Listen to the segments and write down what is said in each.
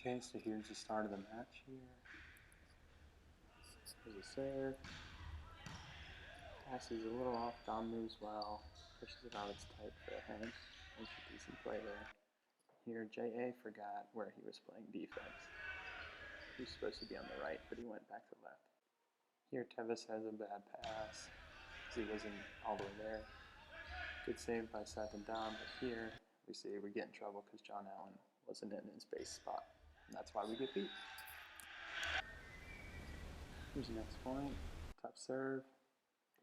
Okay, so here's the start of the match here. Here's a serve. Passes a little off, Dom moves well, pushes it out, it's tight for a hang. There's a decent play there. Here, J.A. forgot where he was playing defense. He was supposed to be on the right, but he went back to the left. Here, Tevis has a bad pass, because he wasn't all the way there. Good save by Seth and Dom, but here, we see we get in trouble because John Allen wasn't in his base spot. And that's why we get beat. Here's the next point, tough serve.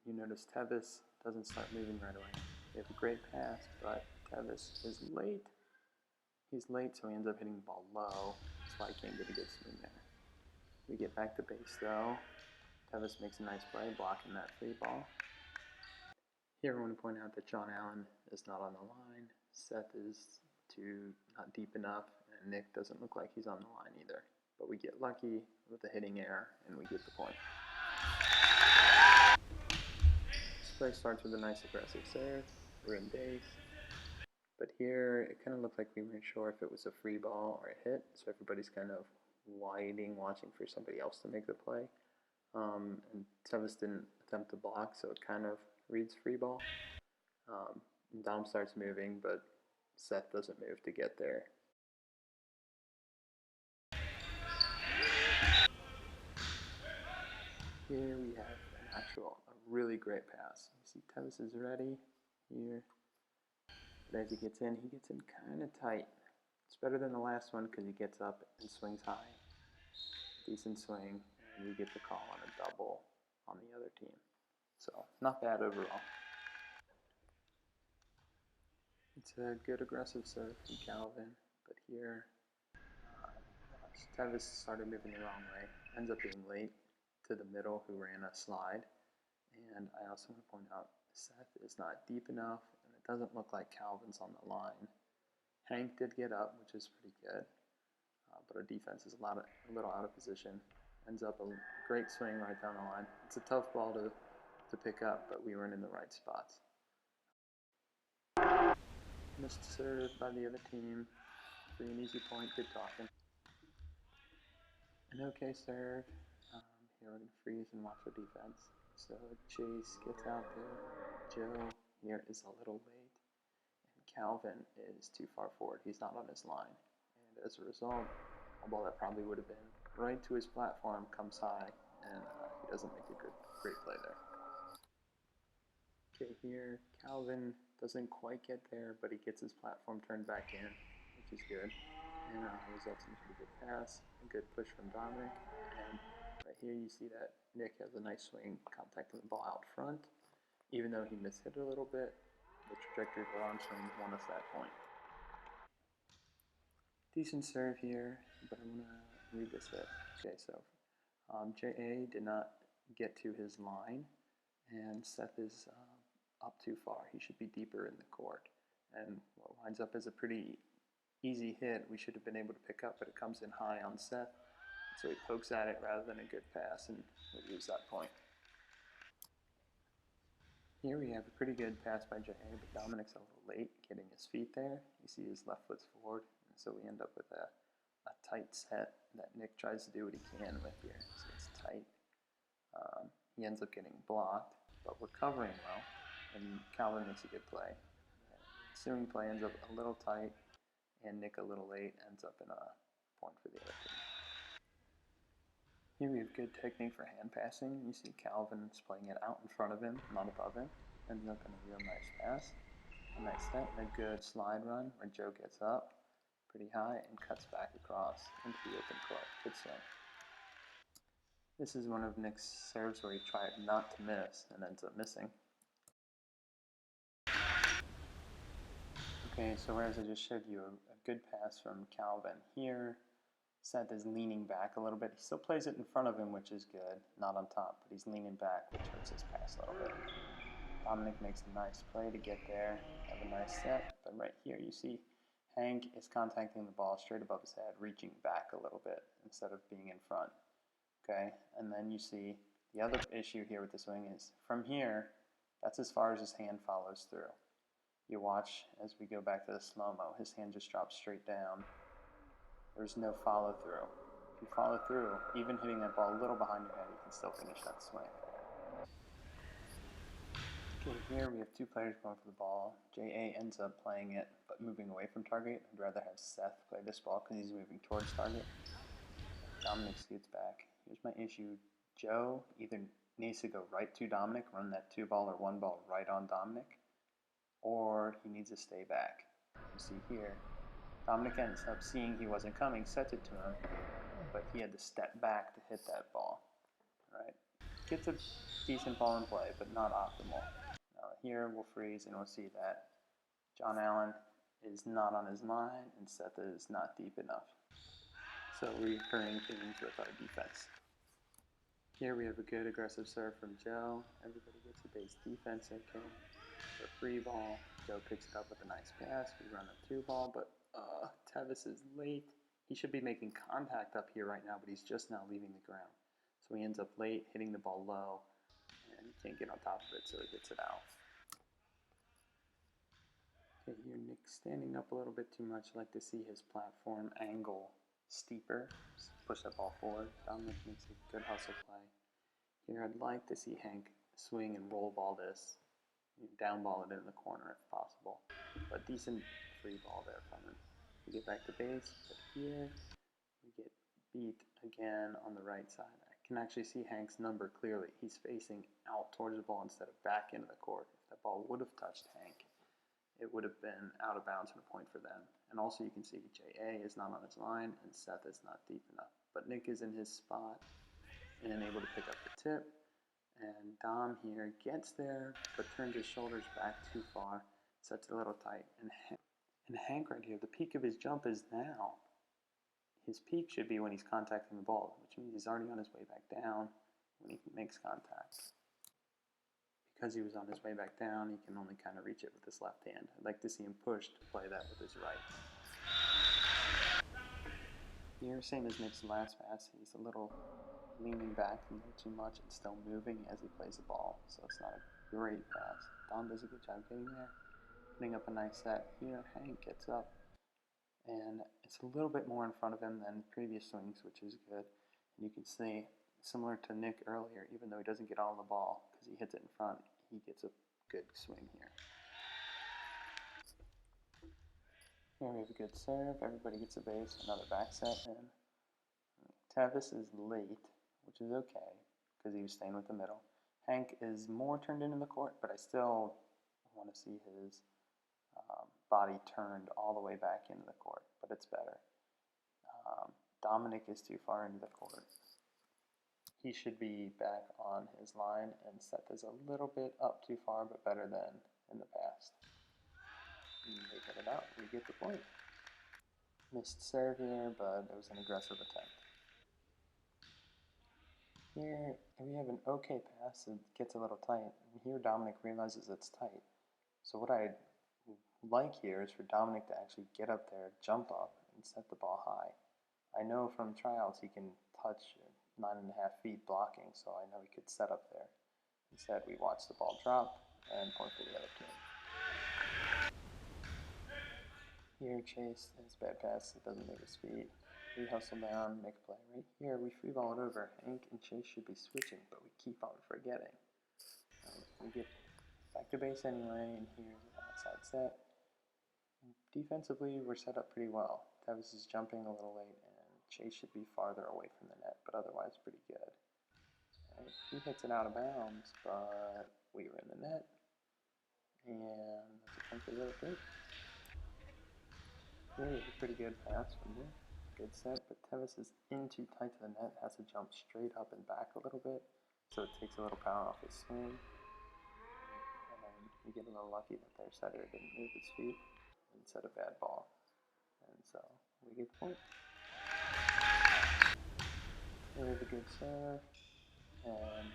You notice Tevis doesn't start moving right away. They have a great pass, but Tevis is late. He's late, so he ends up hitting the ball low. That's why he can't get a good swing there. We get back to base though. Tevis makes a nice play, blocking that free ball. Here I want to point out that John Allen is not on the line. Seth is not deep enough, and Nick doesn't look like he's on the line either. But we get lucky with the hitting error, and we get the point. Play starts with a nice aggressive serve. We're in base. But here, it kind of looked like we weren't sure if it was a free ball or a hit, so everybody's kind of waiting, watching for somebody else to make the play. And Tevis didn't attempt to block, so it kind of reads free ball. Dom starts moving, but Seth doesn't move to get there. Here we have a really great pass. You see Tevis is ready here. But as he gets in kind of tight. It's better than the last one because he gets up and swings high. Decent swing, and we get the call on a double on the other team. So, not bad overall. It's a good aggressive serve from Calvin, but here, Tevis started moving the wrong way. Ends up being late to the middle who ran a slide. And I also want to point out Seth is not deep enough, and it doesn't look like Calvin's on the line. Hank did get up, which is pretty good, but our defense is a little out of position. Ends up a great swing right down the line. It's a tough ball to pick up, but we weren't in the right spots. Missed serve by the other team. Free and easy point, good talking. An okay serve. Here we're going to freeze and watch our defense. So Chase gets out there. Joe here is a little late. And Calvin is too far forward. He's not on his line. And as a result, a ball that probably would have been right to his platform comes high, and he doesn't make a great play there. Okay, here Calvin doesn't quite get there, but he gets his platform turned back in, which is good. And results in a pretty good pass, a good push from Dominic, and right here you see that Nick has a nice swing contacting the ball out front. Even though he mishit it a little bit, the trajectory of the launch swing won us that point. Decent serve here, but I'm going to read this hit. Okay, so J.A. did not get to his line, and Seth is up too far. He should be deeper in the court. And what winds up as a pretty easy hit, we should have been able to pick up, but it comes in high on Seth. So he pokes at it rather than a good pass, and we lose that point. Here we have a pretty good pass by J.A., but Dominic's a little late getting his feet there. You see his left foot's forward, and so we end up with a tight set that Nick tries to do what he can with here. So it's tight. He ends up getting blocked, but we're covering well, and Calvin makes a good play. Ensuing play ends up a little tight, and Nick a little late ends up in a point for the other team. Here we have good technique for hand passing. You see Calvin's playing it out in front of him, not above him. Ends up in a real nice pass. A nice set and a good slide run where Joe gets up pretty high and cuts back across into the open court. Good swing. This is one of Nick's serves where he tried not to miss and ends up missing. Okay, so whereas I just showed you a good pass from Calvin, here Seth is leaning back a little bit. He still plays it in front of him, which is good, not on top, but he's leaning back, which hurts his pass a little bit. Dominic makes a nice play to get there, have a nice set, but right here you see Hank is contacting the ball straight above his head, reaching back a little bit instead of being in front. Okay, and then you see the other issue here with the swing is from here, that's as far as his hand follows through. You watch as we go back to the slow-mo, his hand just drops straight down. There's no follow through. If you follow through, even hitting that ball a little behind your head, you can still finish that swing. Okay, here we have two players going for the ball. JA ends up playing it, but moving away from target. I'd rather have Seth play this ball because he's moving towards target. Dominic scoots back. Here's my issue. Joe either needs to go right to Dominic, run that 2-ball or 1-ball right on Dominic, or he needs to stay back. You see here, Dominic ends up seeing he wasn't coming, sets it to him, but he had to step back to hit that ball. Right? Gets a decent ball in play, but not optimal. Now here we'll freeze and we'll see that John Allen is not on his line and Seth is not deep enough. So recurring themes with our defense. Here we have a good aggressive serve from Joe. Everybody gets a base defense, okay. For a free ball, Joe picks it up with a nice pass. We run a 2-ball, but Tevis is late. He should be making contact up here right now, but he's just now leaving the ground. So he ends up late, hitting the ball low, and he can't get on top of it, so he hits it out. Okay, here Nick's standing up a little bit too much. I'd like to see his platform angle steeper. Just push that ball forward. Dominic makes a good hustle play. Here I'd like to see Hank swing and roll ball this. Down ball it in the corner if possible. But decent free ball there from him. We get back to base, but here we get beat again on the right side. I can actually see Hank's number clearly. He's facing out towards the ball instead of back into the court. If that ball would have touched Hank, it would have been out of bounds and a point for them. And also you can see JA is not on his line and Seth is not deep enough. But Nick is in his spot and able to pick up the tip. And Dom here gets there, but turns his shoulders back too far, sets it a little tight. And Hank right here, the peak of his jump is now. His peak should be when he's contacting the ball, which means he's already on his way back down when he makes contact. Because he was on his way back down, he can only kind of reach it with his left hand. I'd like to see him push to play that with his right. Here, same as Nick's last pass, he's a little leaning back a little too much and still moving as he plays the ball, so it's not a great pass. Dom does a good job getting there, putting up a nice set. Here, Hank gets up, and it's a little bit more in front of him than previous swings, which is good. And you can see, similar to Nick earlier, even though he doesn't get all the ball because he hits it in front, he gets a good swing here. Here we have a good serve. Everybody gets a base, another back set in. Tevis is late, which is okay because he was staying with the middle. Hank is more turned into the court, but I still want to see his body turned all the way back into the court, but it's better. Dominic is too far into the court. He should be back on his line, and Seth is a little bit up too far, but better than in the past. And they get it out. We get the point. Missed serve here, but it was an aggressive attempt. Here we have an okay pass. It gets a little tight. And here Dominic realizes it's tight. So what I like here is for Dominic to actually get up there, jump up, and set the ball high. I know from tryouts he can touch 9.5 feet blocking, so I know he could set up there. Instead, we watch the ball drop and point for the other team. Here, Chase has bad pass. It doesn't make his feet. We hustle down, make a play. Right here, we free ball it over. Hank and Chase should be switching, but we keep on forgetting. We get back to base anyway, and here's an outside set. Defensively, we're set up pretty well. Tevis is jumping a little late, and Chase should be farther away from the net, but otherwise pretty good. Right, he hits it out of bounds, but we were in the net, and that's a point for the other team. Here is a pretty good pass from here. Good set, but Tevis is in too tight to the net, has to jump straight up and back a little bit, so it takes a little power off his swing. And then we get a little lucky that their setter didn't move his feet and set a bad ball. And so we get the point. Here we have a good serve, and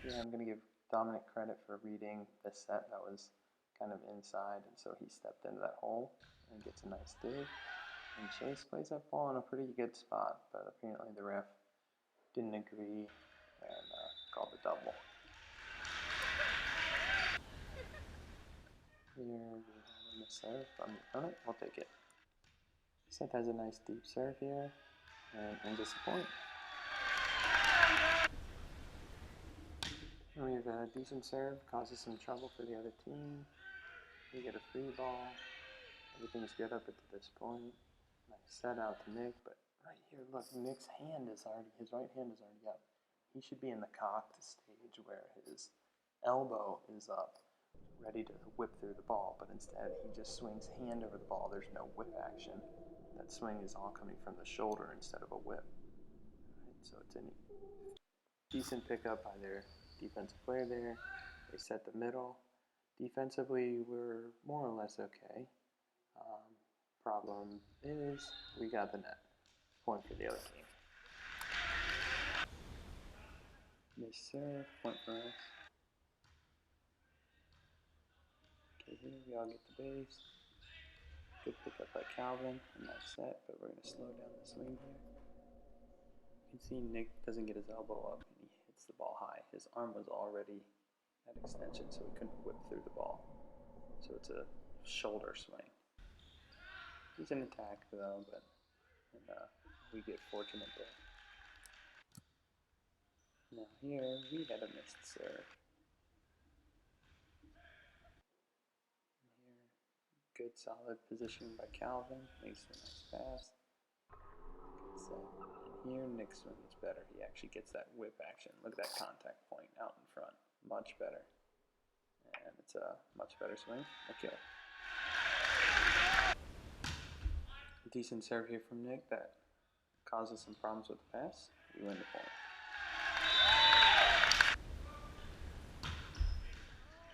yeah, I'm going to give Dominic credit for reading this set that was kind of inside, and so he stepped into that hole and gets a nice dig. And Chase plays that ball in a pretty good spot, but apparently the ref didn't agree and called a double. Here we have a serve from the opponent. We'll take it. Seth has a nice deep serve here and ends us a point. We have a decent serve, causes some trouble for the other team. We get a free ball. Everything's good up to this point. Nice set out to Nick, but right here, look, Nick's hand is already, his right hand is already up. He should be in the cocked stage where his elbow is up, ready to whip through the ball, but instead he just swings hand over the ball. There's no whip action. That swing is all coming from the shoulder instead of a whip. Right, so it's a decent pickup by their defensive player there. They set the middle. Defensively, we're more or less okay. Problem is, we got the net. Point for the other team. Miss serve, point for us. Okay, here we all get the base. Good pickup by Calvin. A nice set, but we're going to slow down the swing here. You can see Nick doesn't get his elbow up and he hits the ball high. His arm was already at extension, so he couldn't whip through the ball. So it's a shoulder swing. He's an attack though, but we get fortunate there. Now here we had a missed serve. Here, good solid positioning by Calvin. Makes a nice pass. Good set. And here Nick's swing is better. He actually gets that whip action. Look at that contact point out in front. Much better. And it's a much better swing. A kill. Decent serve here from Nick that causes some problems with the pass. We win the point.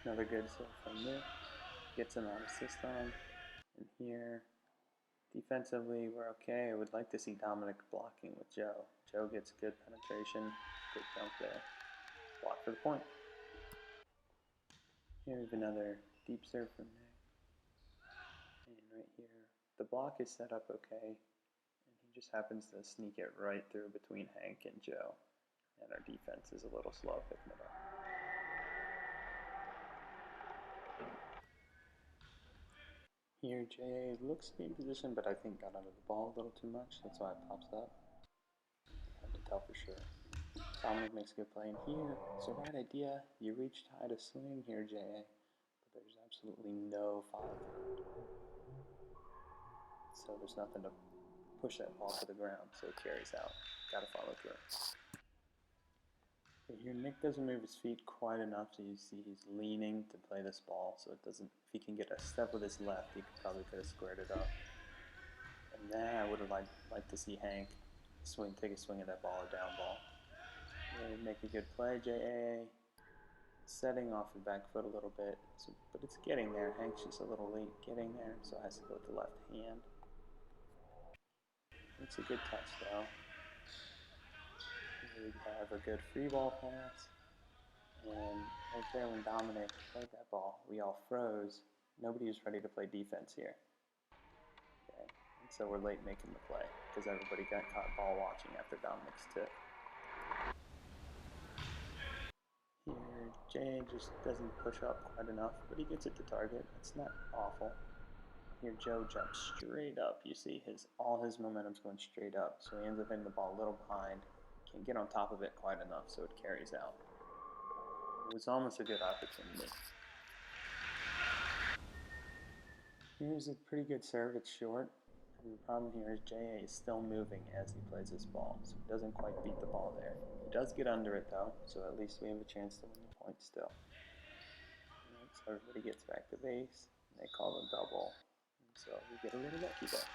Another good serve from Nick. Gets him out of system. And here, defensively, we're okay. I would like to see Dominic blocking with Joe. Joe gets good penetration. Good jump there. Block for the point. Here we have another deep serve from Nick. And right here, the block is set up okay. And he just happens to sneak it right through between Hank and Joe. And our defense is a little slow picking it up. Here, J.A. looks to be in position, but I think got under the ball a little too much. That's why it pops up. Hard to tell for sure. Dominic makes a good play in here. It's the right idea. You reached high to swing here, J.A. But there's absolutely no follow through. So there's nothing to push that ball to the ground, so it carries out. Gotta follow through. Okay, here Nick doesn't move his feet quite enough, so you see he's leaning to play this ball, so it doesn't, if he can get a step with his left, he probably could have squared it up. And then I would have liked to see Hank take a swing at that ball, a down ball. Yeah, make a good play, J.A. Setting off the back foot a little bit, but it's getting there. Hank's just a little late getting there, so it has to go with the left hand. It's a good touch though. Here we have a good free ball pass. And right there when Dominic played that ball, we all froze. Nobody was ready to play defense here. Okay. And so we're late making the play because everybody got caught ball watching after Dominic's tip. Here, Jay just doesn't push up quite enough, but he gets it to target. It's not awful. Here, Joe jumps straight up. You see all his momentum's going straight up, so he ends up hitting the ball a little behind. Can't get on top of it quite enough, so it carries out. It was almost a good opportunity. Here's a pretty good serve. It's short. And the problem here is J.A. is still moving as he plays this ball, so he doesn't quite beat the ball there. He does get under it though, so at least we have a chance to win the point still. Right, so everybody gets back to base, and they call a double, and so we get a little lucky there.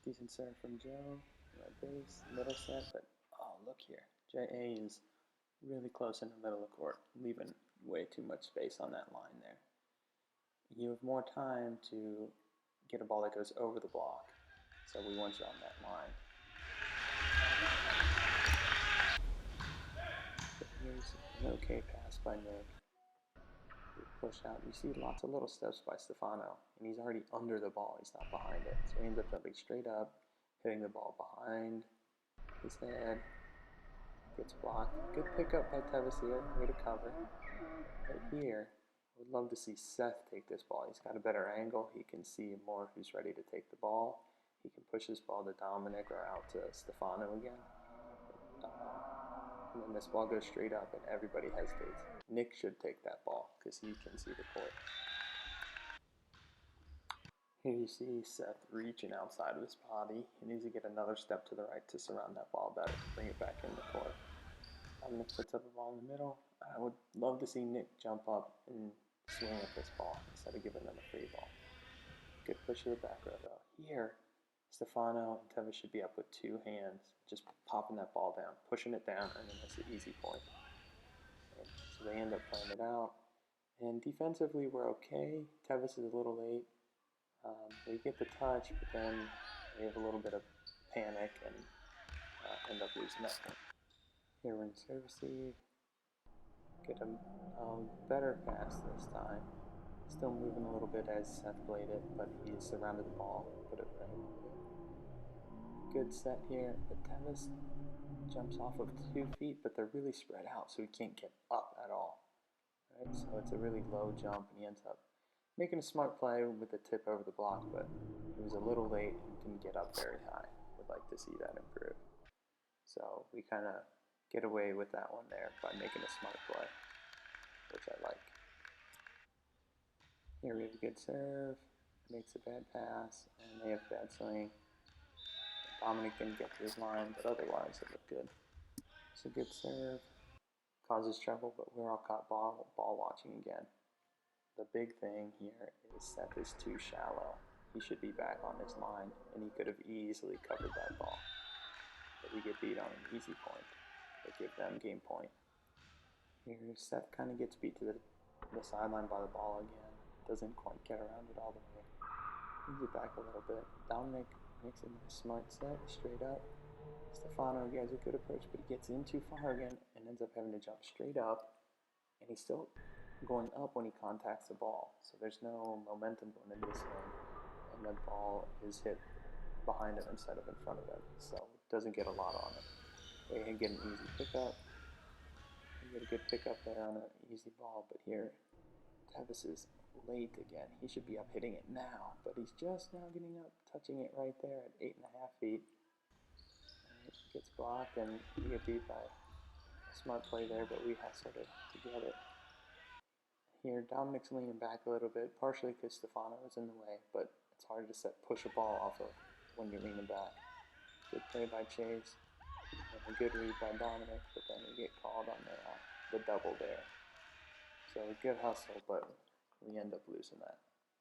Decent serve from Joe, right base, middle set, but oh look here, J.A. is really close in the middle of the court, leaving way too much space on that line there. You have more time to get a ball that goes over the block, so we want you on that line. But here's an okay pass by Nick. We push out. You see lots of little steps by Stefano, and he's already under the ball. He's not behind it, so he ends up jumping straight up, hitting the ball behind his head. Gets blocked. Good pickup by Tevis here. Way to cover. Right here, I would love to see Seth take this ball. He's got a better angle. He can see more who's ready to take the ball. He can push this ball to Dominic or out to Stefano again. And then this ball goes straight up and everybody hesitates. Nick should take that ball because he can see the court. Here you see Seth reaching outside of his body. He needs to get another step to the right to surround that ball better, bring it back in the court. Dominic puts up a ball in the middle. I would love to see Nick jump up and swing at this ball instead of giving them a free ball. Good push to the back row though. Here, Stefano and Tevis should be up with two hands, just popping that ball down, pushing it down, and then it's an easy point. And so they end up playing it out. And defensively, we're okay. Tevis is a little late. They get the touch, but then they have a little bit of panic and end up losing that one. Here we're in service receive. Get a better pass this time. Still moving a little bit as Seth played it, but he surrounded the ball, put it right over it. Good set here, but Tevis jumps off of 2 feet, but they're really spread out, so he can't get up at all. Right? So it's a really low jump, and he ends up making a smart play with the tip over the block, but he was a little late and didn't get up very high. Would like to see that improve. So we kind of get away with that one there by making a smart play, which I like. Here we have a good serve, makes a bad pass, and they have bad swing. Dominic didn't get to his line, but otherwise it looked good. It's a good serve, causes trouble, but we're all caught ball watching again. The big thing here is Seth is too shallow. He should be back on his line, and he could have easily covered that ball. But we get beat on an easy point. They give them game point. Here, Seth kind of gets beat to the sideline by the ball again. Doesn't quite get around it all the way. Brings it back a little bit. Dominic makes a nice smart set, straight up. Stefano has a good approach, but he gets in too far again and ends up having to jump straight up. And he's still going up when he contacts the ball. So there's no momentum going into the swing. And the ball is hit behind him instead of in front of him. So it doesn't get a lot on it. They can get an easy pickup. They get a good pickup there on an easy ball, but here Tevis is late again. He should be up hitting it now, but he's just now getting up, touching it right there at 8.5 feet. And it gets blocked, and we get beat by a smart play there, but we hustled it to get it. Here, Dominic's leaning back a little bit, partially because Stefano was in the way, but it's hard to push a ball off of when you're leaning back. Good play by Chase, and a good read by Dominic, but then we get called on the double there. So a good hustle, but we end up losing that.